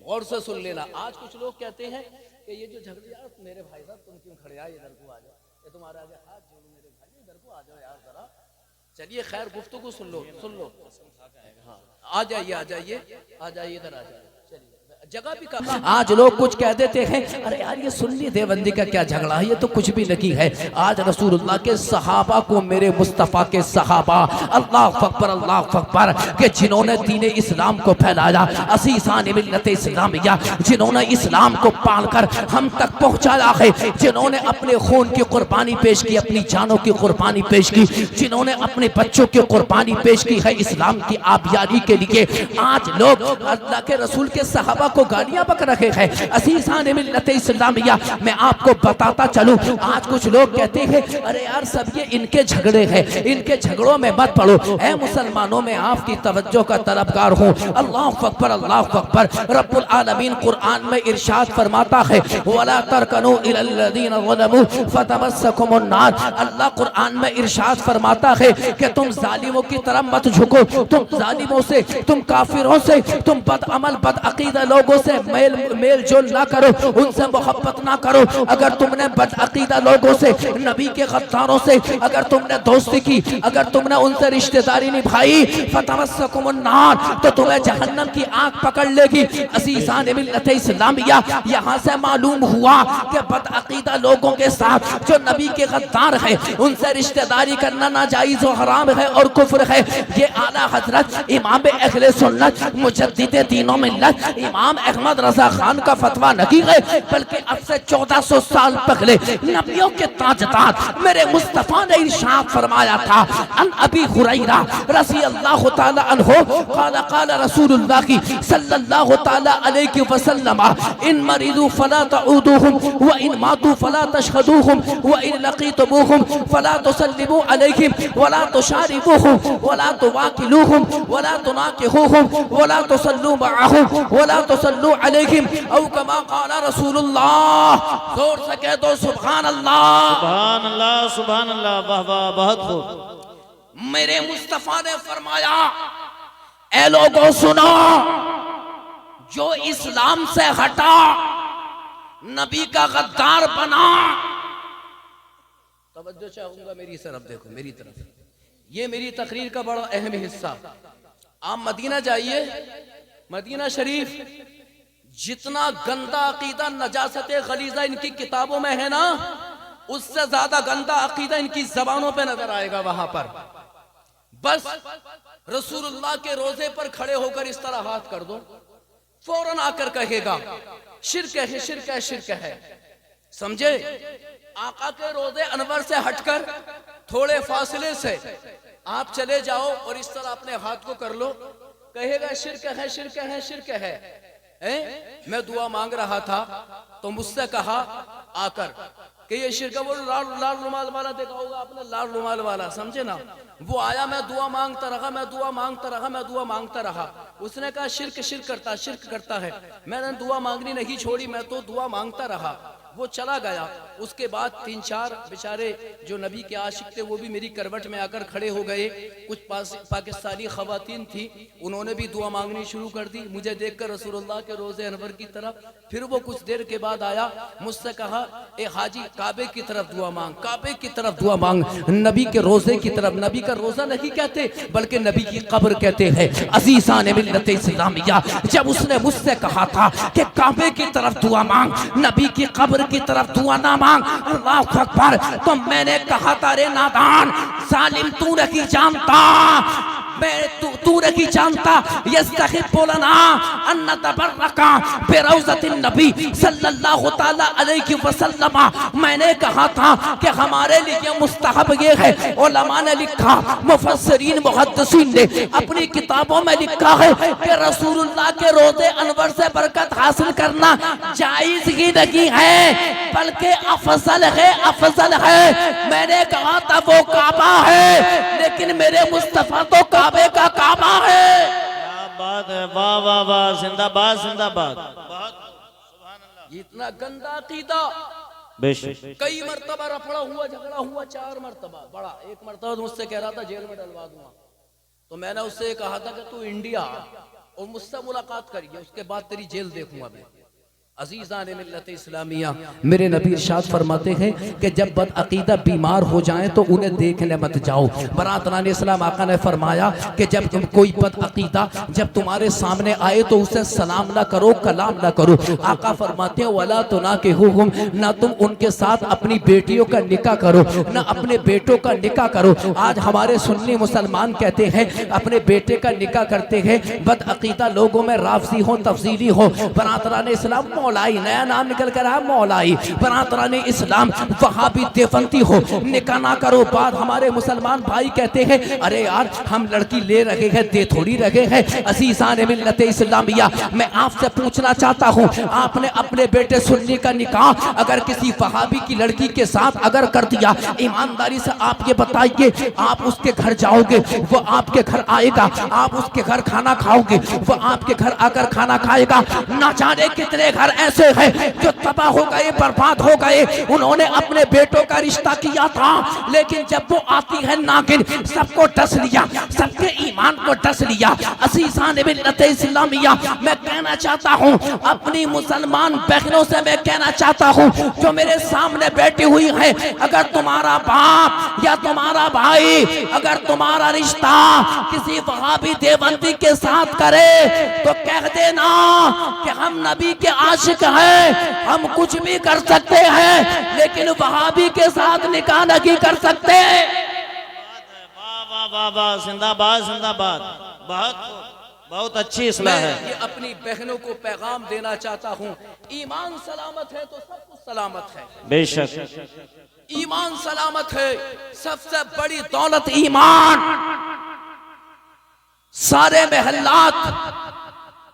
और से सुन लेना, आज कुछ लोग कहते हैं कि ये जो झगड़े, यार मेरे भाई साहब तुम क्यों खड़े आए, इधर को आ जाओ, ये तुम्हारे आगे हाथ जोड़ो मेरे भाई, इधर को आ जाओ यार जरा। चलिए खैर, गुफ्तगू सुन लो, हाँ आ जाइए, आ जाइए, आ जाइए, इधर आ जाइए। चलिए जगह भी कहा। आज लोग कुछ कह देते हैं, अरे यार ये सुन्नी देवबंदी का क्या झगड़ा है, ये तो कुछ भी नहीं है। आज रसूलुल्लाह के सहाबा को, मेरे मुस्तफ़ा के सहाबा, अल्लाह अकबर के जिन्होंने दीन इस्लाम को फैलाया, असीसान मिल्लत इस्लामिया, जिन्होंने इस्लाम को पालकर हम तक पहुंचाया है, जिन्होंने अपने खून की कुर्बानी पेश की, अपनी जानों की कुर्बानी पेश की, जिन्होंने अपने बच्चों की कुर्बानी पेश की है इस्लाम की आबियारी के लिए। आज लोग अल्लाह के रसूल के सहाबा को गालियां बक रहे हैं, असीसान मिल्लत इस्लामिया। मैं आपको बताता चलूं, आज कुछ लोग कहते हैं, अरे यार सब ये इनके झगड़े हैं, इनके झगड़ों में मत पड़ो। ऐ मुसलमानों, में आपकी तवज्जो का तलबगार हूं। अल्लाह अकबर, अल्लाह अकबर। रब्बुल आलमीन कुरान में इरशाद फरमाता है, वला तरकनू इलल लज़ीना ज़लमू फतमस्सकुमुन नार। अल्लाह कुरान में इरशाद फरमाता है कि तुम जालिमों की तरफ मत झुको, तुम जालिमों से, तुम काफिरों से, तुम बदअमल बदअकीदा लोगों से मेल जोल ना करो, उनसे मोहब्बत ना करो। अगर तुमने बदअकीदा लोगों से, नबी के गद्दारों से अगर तुमने दोस्ती की, अगर तुमने उनसे रिश्तेदारी निभाई, फतमस्सकुमुन नार, तो तुम्हें जहन्नम की आग पकड़ लेगी। असीसान मिल्लत इस्लामिया। यहाँ से मालूम हुआ कि बदअकीदा लोगों के साथ जो नबी के गद्दार है, उनसे रिश्तेदारी करना नाजायज और हराम है और कुफ्र है। ये आला हजरत इमाम अहले सुन्नत मुजद्दिद दीनो मिल्लत इमाम अहमद रजा खान का फतवा नहीं है, बल्कि अब से 1400 साल पहले नबियों के ताजदार मेरे मुस्तफा ने इरशाद फरमाया था। अन अबी हुरैरा रज़ी अल्लाह तआला अन्हु क़ाल क़ाल रसूलुल्लाह सल्लल्लाहु तआला अलैहि वसल्लम इन मरीदू फला तऊदुहुम व इन मातू फला तशहदुहुम व इन लकीतुमुहुम फला तुसल्लिमू अलैहिम वला तुशारिबुहुम वला तुवाकिलुहुम वला तुनाकिहुहुम वला तुसल्लू मअहुम वला तुसल्लू अलैहिम औ कमा क़ाल रसूलुल्लाह। जोर से कह दो सुभान अल्लाह, सुभान अल्लाह, सुभान अल्लाह। वाह वाह, बहुत खूब। मेरे मुस्तफा ने फरमाया, ऐ लोगों सुनो, जो इस्लाम से हटा, नबी का गद्दार बना। तवज्जो चाहूंगा मेरी तरफ, देखो मेरी तरफ, ये मेरी तकरीर का बड़ा अहम हिस्सा। आप मदीना जाइए, मदीना शरीफ, जितना गंदा अकीदा नजासत गलीजा इनकी किताबों में है ना, उससे ज्यादा गंदा अकीदा इनकी जबानों पे नजर आएगा। वहां पर बस रसूलुल्लाह के रोजे पर खड़े होकर इस तरह हाथ कर दो, फौरन आकर कहेगा शिर्क है, शिर्क है, शिर्क है। समझे? आका के रोजे अनवर से हटकर थोड़े फासले से आप चले जाओ और इस तरह अपने हाथ को कर लो, कहेगा शिर्क है, शिर्क है, शिर्क है। मैं दुआ मांग रहा था तो मुझसे कहा आकर कि ये शिर्क, वो लाल रुमाल वाला देखा होगा आपने, लाल रुमाल वाला, समझे ना? वो आया, मैं दुआ मांगता रहा, मैं दुआ मांगता रहा, मैं दुआ मांगता रहा। उसने कहा शिर्क, शिर्क करता, शिर्क करता है। मैंने दुआ मांगनी नहीं छोड़ी, मैं तो दुआ मांगता रहा। वो चला गया। उसके बाद 3-4 बेचारे जो नबी के आशिक थे, वो भी मेरी करवट में आकर खड़े हो गए। कुछ पाकिस्तानी खवातीन थी, उन्होंने भी दुआ मांगनी शुरू कर दी मुझे देखकर रसूलुल्लाह के रोजे अनवर की तरफ। फिर वो कुछ देर के बाद आया, मुझसे कहा, ए हाजी, काबे की तरफ दुआ मांग, काबे की तरफ दुआ मांग, नबी के रोजे की तरफ। नबी का रोजा नहीं कहते, बल्कि नबी की कब्र कहते हैं। अज़ीज़ान मिल्लत इस्लामिया। जब उसने मुझसे कहा था कि काबे की तरफ दुआ मांग, नबी की कब्र की तरफ दुआ ना मांग, अल्लाह अकबर, तो मैंने कहा था, रे नादान, जालिम, तू नहीं जानता, मैं तू नहीं जानता, यस्तहिब्बु लना अन नतबर्रका बिरौज़तिन नबी सल्लल्लाहु तआला अलैहि वसल्लम। मैंने कहा था कि हमारे लिए मुस्तहब ये है, उलमा ने लिखा, मुफस्सिरीन मुहद्दिसीन ने अपनी किताबों में लिखा है कि रसूलुल्लाह के रोजे अनवर से बरकत हासिल करना जायज ही नहीं है, बल्कि अफजल है, अफजल है। मैंने कहा था वो काबा है, लेकिन मेरे मुस्तफा तो काबे का काबा है। क्या बात है, वाह वाह वाह, जिंदाबाद, जिंदाबाद। इतना गंदा अकीदा, बेशक कई मरतबा रफड़ा हुआ, झगड़ा हुआ, 4 मरतबा। बड़ा एक मरतबा मुझसे कह रहा था जेल में डलवा दूंगा, तो मैंने उससे कहा था कि तू इंडिया और मुझसे मुलाकात करिए, उसके बाद तेरी जेल देखूंगा मैं। अज़ीज़ान मिल्लत इस्लामिया, मेरे नबी इरशाद फरमाते हैं कि जब बदअकीदा बीमार हो जाएं तो उन्हें देखने मत जाओ। बरातरान इस्लाम आका ने फरमाया कि जब तुम कोई बदअकीदा जब तुम्हारे सामने आए तो उसे सलाम ना करो, कलाम ना करो। आका फरमाते हैं वला तुनाकिहुहुम, ना तुम उनके साथ अपनी बेटियों का निकाह करो, ना अपने बेटों का निकाह करो। आज हमारे सुन्नी मुसलमान कहते हैं अपने बेटे का निकाह करते हैं, बदअकीदा लोगों में राफ़ज़ी हो, तफसीली हो। बरातरान इस्लाम मौलाई, नया नाम निकल कर आया मौलाई। बरातरान इस्लाम वहाबी देवबंदी हो, निकाह ना करो। बाद हमारे मुसलमान भाई कहते हैं अरे यार हम लड़की ले रहे हैं, दे थोड़ी रहे हैं। अज़ीज़ान मिल्लत इस्लामिया, मैं आपसे पूछना चाहता हूँ, आपने अपने बेटे सुन्नी का निकाह अगर किसी वहाबी की लड़की के साथ अगर कर दिया, ईमानदारी से आप ये बताइए, आप उसके घर जाओगे, वो आपके घर आएगा, आप उसके घर खाना खाओगे, वो आपके घर आकर खाना खाएगा। ना जाने कितने घर ऐसे हैं जो तबाह हो गए, बर्बाद हो गए। उन्होंने अपने बेटों का रिश्ता किया था, लेकिन जब वो आती है नागिन सबको डस लिया, सबके ईमान को डस लिया। अज़ीज़ान मिल्लत इस्लामिया, मैं कहना चाहता हूँ अपनी मुसलमान बहनों से, मैं कहना चाहता हूँ जो मेरे सामने बैठी हुई है, अगर तुम्हारा बाप या तुम्हारा भाई अगर तुम्हारा रिश्ता किसी वहाबी देवबंदी के साथ करे तो कह देना कि हम नबी के आशिक हैं, हम कुछ भी कर सकते हैं लेकिन वहाबी के साथ निकाह नहीं कर सकते। वाह वाह वाह वाह, जिंदाबाद जिंदाबाद, बहुत अच्छी इस्लाह है। मैं ये अपनी बहनों को पैगाम देना चाहता हूँ, ईमान सलामत है तो सब कुछ सलामत है। बेशक ईमान सलामत है, सबसे बड़ी दौलत ईमान। सारे महल्लात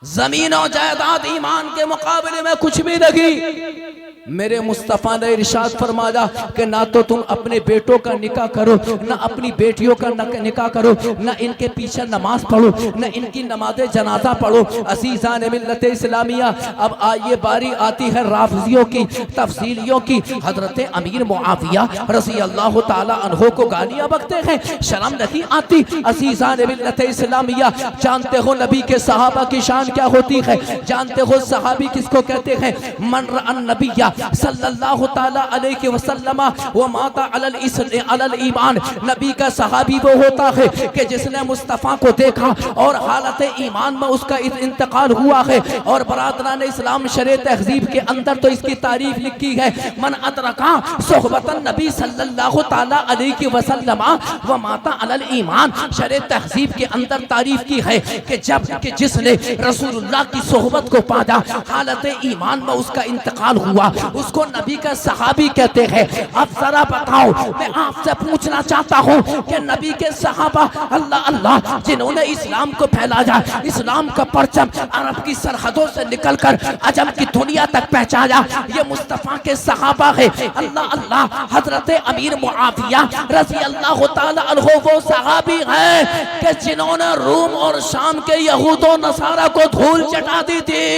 जमीन और जायदाद ईमान के मुकाबले में कुछ भी नहीं। मेरे मुस्तफ़ा ने इरशाद फरमाया कि ना तो तुम अपने बेटों का निकाह करो, ना अपनी बेटियों का निकाह करो, ना इनके पीछे नमाज पढ़ो, ना इनकी नमाज जनाजा पढ़ो। अज़ीज़ान मिल्लत इस्लामिया, अब ये बारी आती है राफ़ज़ियों की, तफसीलियों की। हज़रत अमीर मुआविया रज़ी अल्लाह ताला अन्हो को गालियाँ बकते हैं, शर्म नहीं आती। अज़ीज़ान मिल्लत इस्लामिया, जानते हो नबी के सहाबा की शान क्या होती है? जानते हो सहाबी किसको कहते हैं? मन रअन नबिया सल्लल्लाहु ताला अलैहि वसल्लम व माता अलल ईमान। नबी का सहाबी वो होता है कि जिसने मुस्तफ़ा को देखा और हालत ईमान में उसका इंतकाल हुआ है। और बरादरान इस्लाम शरे तहज़ीब के अंदर तो इसकी तारीफ लिखी है, मन अदरका सोहबतन नबी सल्लल्लाहु ताला अलैहि वसल्लम व माता अलल ईमान। शरे तहज़ीब के अंदर तारीफ की है कि जब कि जिसने रसूलुल्लाह की सोहबत को पाया, हालत ईमान में उसका इंतकाल हुआ, उसको नबी का सहाबी कहते हैं। अब जरा बताओ, मैं आपसे पूछना चाहता हूँ कि नबी के सहाबा अल्लाह अल्लाह जिन्होंने इस्लाम को फैलाया, इस्लाम का परचम अरब की सरहदों से निकलकर अजम की दुनिया तक पहुँचाया, ये मुस्तफ़ा के सहाबा है। अल्लाह अल्लाह, हजरत अमीर मुआविया रज़ी अल्लाह ताला अन्हु वो सहाबी हैं कि जिन्होंने रूम और शाम के यहूद और नसारा को धूल चटा दी थी।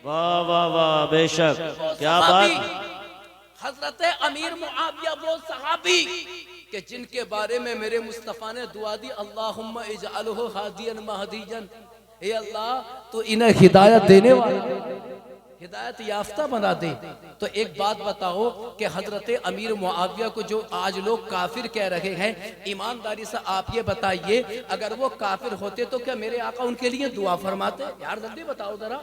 वाह वाह वाह, बेशक, क्या बात। हजरत अमीर मुआविया वो सहाबी कि जिनके बारे में मेरे मुस्तफ़ा ने दुआ दी, अल्लाहुम्मा इजअलहु हादियन महदियन, हे अल्लाह तो इन्हें हिदायत देने वाला, हिदायत याफ्ता बना दे। तो एक बात बताओ कि हजरत अमीर मुआविया को जो आज लोग काफिर कह रहे हैं, ईमानदारी से आप ये बताइए, अगर वो काफिर होते तो क्या मेरे आका उनके लिए दुआ फरमाते? यार जल्दी बताओ जरा,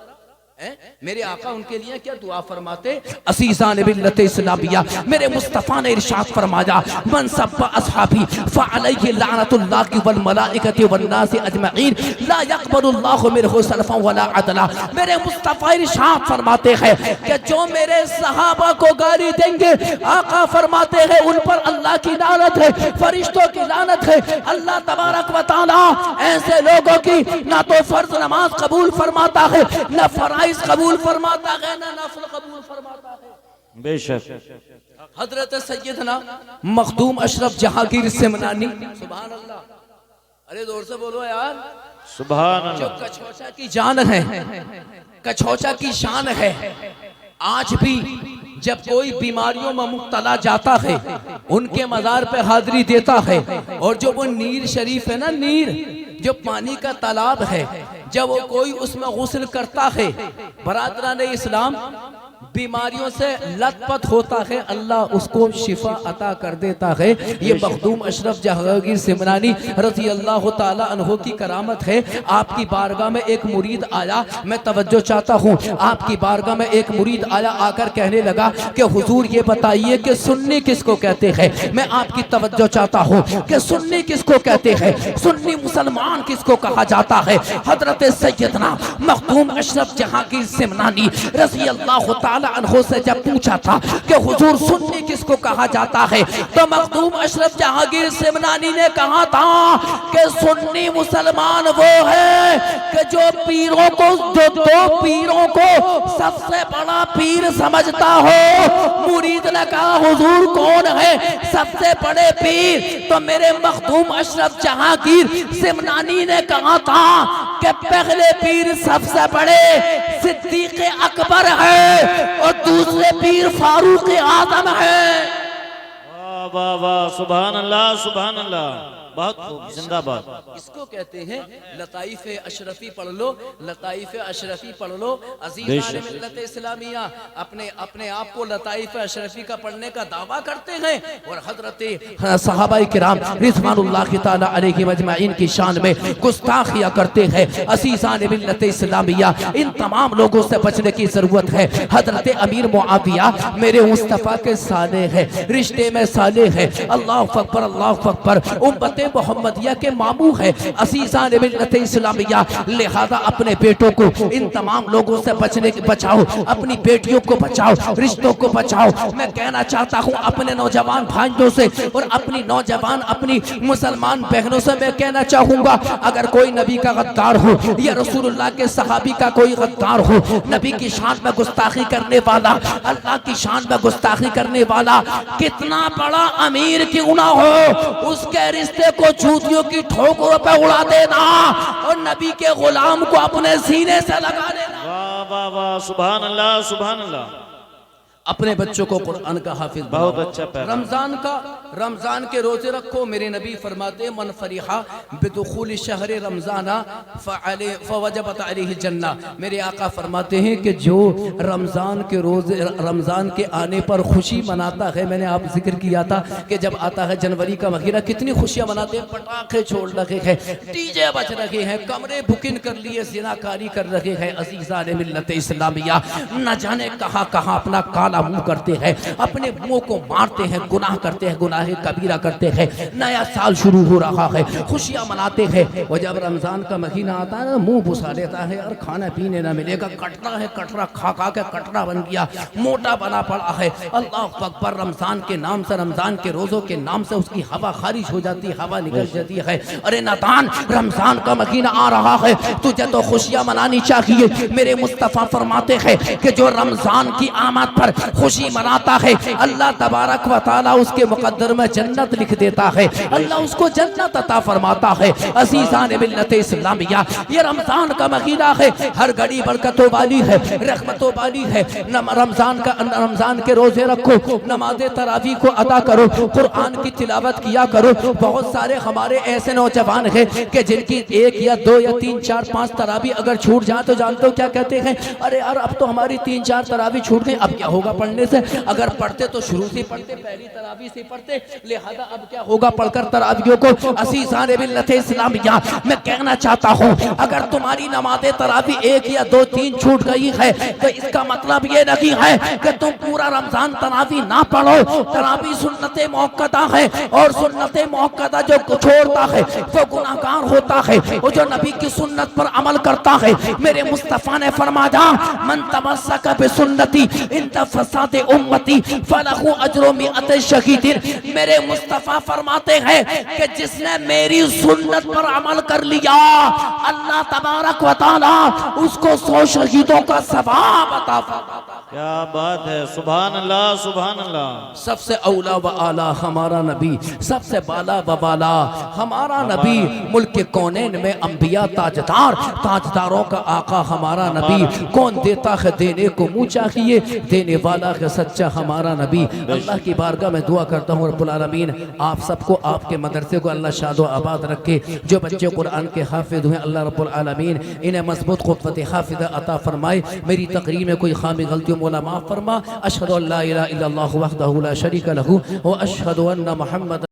मेरे आका उनके लिए क्या दुआ फरमाते? अज़ीज़ान मिल्लत इस्लामिया, मेरे मुस्तफ़ा ने इरशाद फरमाया, मन सब्बा अस्हाबी फ़अलैहि लानतुल्लाहि वल मलाइकति वन नास अजमईन ला यक़बलुल्लाहु मिनहु सलफ़न वला अदला। मेरे मुस्तफ़ा इरशाद फरमाते हैं कि जो मेरे सहाबा को गाली देंगे, आका फरमाते हैं उन पर अल्लाह की लानत है, फरिश्तों की लानत है। अल्लाह तबारक व तआला ऐसे लोगों की ना तो फर्ज नमाज कबूल फरमाता है, न फराइज कबूल फरमाता है, ना नफल कबूल फरमाता है। बेशक हजरत सैयदना मखदूम अशरफ जहांगीर सिमनानी, सुभान अल्लाह, अरे जोर से बोलो यार, सुभान जो अल्लाह। कछौचा की जान है, कछौचा की शान है, आज भी जब कोई बीमारियों में मुब्तला जाता है उनके मज़ार पे हाजिरी देता है। और जो वो नीर शरीफ है ना, नीर जो पानी का तालाब है, जब वो कोई उसमें गुस्ल करता है, बरादरान इस्लाम, बीमारियों से लथपथ होता है, अल्लाह उसको शिफा अता कर देता है। ये मखदूम अशरफ जहांगीर सिमनानी रज़ी अल्लाह ताला अन्हो की करामत है। आपकी बारगाह में एक मुरीद आया, मैं तवज्जो चाहता हूँ, आपकी बारगाह में एक मुरीद आया, आकर कहने लगा कि हुजूर ये बताइए कि सुन्नी किसको कहते हैं। मैं आपकी तवज्जो चाहता हूँ कि सुन्नी किसको कहते हैं, सुन्नी मुसलमान किसको कहा जाता है। हजरत सैयदना मखदूम अशरफ जहांगीर सिमनानी रज़ी अल्लाह ताला अन्हो से जब पूछा था कि हुजूर सुन्नी किसको कहा जाता है, तो मखदूम अशरफ जहांगीर सिमनानी ने कहा था कि सुन्नी मुसलमान वो है कि जो पीरों को, जो दो पीरों को सबसे बड़ा पीर समझता हो। मुरीद ने कहा हुजूर कौन है सबसे बड़े पीर, तो मेरे मखदूम अशरफ जहांगीर सिमनानी ने कहा था कि पहले पीर सबसे बड़े सिद्दीक अकबर है और दूसरे पीर फारूक आजम है। वाह वाह वाह, सुभान अल्लाह सुभान अल्लाह, बहुत खूब, जिंदाबाद। इसको कहते हैं लताइफ अशरफी पढ़ लो, लताइफ अशरफी पढ़ लो। अजीज़ान मिल्लत इस्लामिया अपने अपने आप को लताइफ अशरफी का पढ़ने का दावा करते हैं और हजरत सहाबाए किराम रिज़वानुल्लाह ताला अलैहिम अजमाइन की शान में गुस्ताखियां करते हैं। अजीज़ान मिल्लत इस्लामिया, इन तमाम लोगों से बचने की जरूरत है। हजरत अमीर मुआविया मेरे मुस्तफ़ा के साले हैं, रिश्ते में साले हैं। अल्लाह अकबर अल्लाह अकबर, उम्मत मोहम्मदिया के मामू है। असीज़ान मिल्लत इस्लामिया, लिहाजा अपने बेटों को इन तमाम लोगों से बचाओ, अपनी बेटियों को बचाओ, रिश्तों को बचाओ। मैं कहना चाहता हूँ अपने नौजवान भाइयों से और अपनी नौजवान अपनी मुसलमान बहनों से मैं कहना चाहूँगा, अगर कोई नबी का गद्दार हो या रसूलुल्लाह के सहाबी का कोई गद्दार हो, नबी की शान में गुस्ताखी करने वाला, अल्लाह की शान में गुस्ताखी करने वाला, कितना बड़ा अमीर क्यों ना हो, उसके रिश्ते को जूतियों की ठोकरों पे उड़ा देना और नबी के गुलाम को अपने सीने से लगा देना। वाह वाह वाह, सुभान अल्लाह सुभान अल्लाह। अपने बच्चों को कुरान का हाफिज, बहुत अच्छा पैगाम। रमजान के रोजे रखो। मेरे नबी फरमाते मन फरिहा बिदुखुल शहर रमजाना फवजबत अलैहि जन्ना। मेरे आका फरमाते हैं कि जो रमजान के रोजे, रमजान के आने पर खुशी मनाता है, मैंने आप जिक्र किया था कि जब आता है जनवरी का महीना कितनी खुशियां मनाते हैं, पटाखे छोड़ रखे हैं, डीजे बज रहे हैं, कमरे बुकिंग कर लिए, जिनाकारी कर रहे हैं। अज़ीज़ान मिल्लत इस्लामिया, न जाने कहाँ कहाँ अपना काला मुंह करते हैं, अपने मुंह को मारते हैं, गुनाह करते हैं, गुनाह कबीरा करते हैं। नया साल शुरू हो रहा है, खुशियां मनाते हैं, और जब रमजान का महीना आता है ना, मुंह घुसा लेता है और खाना पीने ना मिलेगा, कटरा है, कटरा खा खा के कटरा बन गया, मोटा बना पड़ा है। अल्लाह अकबर, रमजान के नाम से, रमजान के रोजों के नाम से उसकी हवा खारिज हो जाती है, हवा निकल जाती है। अरे नादान, रमजान का महीना आ रहा है, तुझे तो खुशियां मनानी चाहिए। मेरे मुस्तफा फरमाते हैं कि जो रमजान की आमद पर खुशी मनाता है, अल्लाह तबारक व तआला उसके मुकद्दर में जन्नत लिख देता है, अल्लाह उसको जन्नत अता फरमाता है। अज़ीज़ान मिल्लत इस्लामिया, ये रमजान का महीना है, हर घड़ी बरकतों वाली है, रहमतों वाली है। रमजान के रोजे रखो, नमाज तरावी को अदा करो, कुरान की तिलावत किया करो। बहुत सारे हमारे ऐसे नौजवान हैं कि जिनकी 1 या 2 या 3 4 5 तरावी अगर छूट जाए तो जानते हो क्या कहते हैं, अरे यार अब तो हमारी 3 4 तरावी छूट गई, अब क्या होगा पढ़ने से। अगर पढ़ते तो शुरू से पढ़ते, पहली तरावी से पढ़ते, लिहाजा अब क्या होगा पढ़कर तरावियों को। अज़ीज़ान मिल्लत इस्लामिया, मैं कहना चाहता हूँ अगर तुम्हारी नमाज़े तरावी 1 या 2 3 छूट गई है तो इसका मतलब ये नहीं है कि तुम पूरा रमजान तरावी ना पढ़ो। तरावी सुन्नत मुअक्कदा है और सुन्नत मुअक्कदा जो छोड़ता है वो गुनाहगार होता है, और जो नबी की सुन्नत पर अमल करता है, मेरे मुस्तफा ने फरमाया मन तमस्सक बिसुन्नती इंद फसाद उम्मती फलहु अज्रु मिअत शहीदिन। मेरे मुस्तफा फरमाते हैं कि जिसने मेरी सुन्नत पर अमल कर लिया, अल्लाह तबारक व तआला उसको 100 शहीदों का सवाब अता फरमाता है। क्या बात है, सुभान अल्लाह सुभान अल्लाह। सबसे औला व आला हमारा नबी, सबसे बाला व बाला हमारा नबी, मुल्क के कौनैन में अंबिया ताजदार, ताजदारों का आका हमारा नबी। कौन देता है देने को मुँह चाहिए, देने वाला है सच्चा हमारा नबी। अल्लाह की बारगाह में दुआ करता हूँ रब्बुल आलमीन आप सबको, आपके मदरसे को अल्लाह शादो आबाद रखे। जो बच्चे कुरान के हाफिज हुए अल्लाह रब्बुल आलमीन इन्हें मजबूत क़ुव्वत हाफिज़ा अता फरमाए। मेरी तकरीर में कोई खामी गलती मौला माफ़ फरमा। अशहदु अल्ला इलाहा इल्लल्लाहु वहदहु ला शरीका लहू व अशहदु अन्ना मुहम्मद